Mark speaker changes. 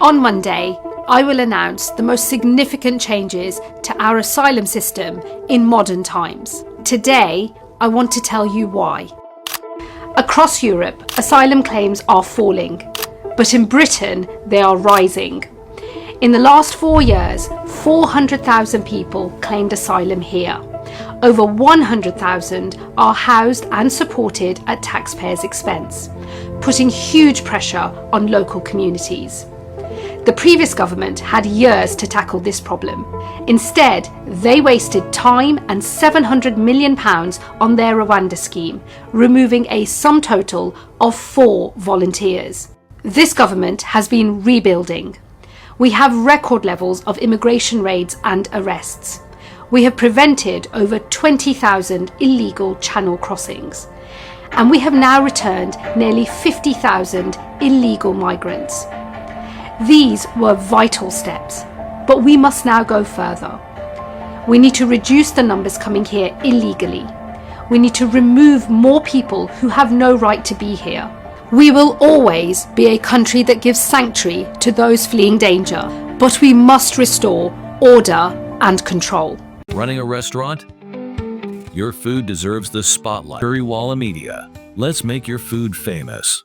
Speaker 1: On Monday, I will announce the most significant changes to our asylum system in modern times. Today, I want to tell you why. Across Europe, asylum claims are falling, but in Britain, they are rising. In the last 4 years, 400,000 people claimed asylum here. Over 100,000 are housed and supported at taxpayers' expense, putting huge pressure on local communities. The previous government had years to tackle this problem. Instead, they wasted time and £700 million on their Rwanda scheme, removing a sum total of 4 volunteers. This government has been rebuilding. We have record levels of immigration raids and arrests. We have prevented over 20,000 illegal channel crossings. And we have now returned nearly 50,000 illegal migrants. These were vital steps, but we must now go further. We need to reduce the numbers coming here illegally. We need to remove more people who have no right to be here. We will always be a country that gives sanctuary to those fleeing danger, but we must restore order and control.
Speaker 2: Running a restaurant? Your food deserves the spotlight. Currywalla Media. Let's make your food famous.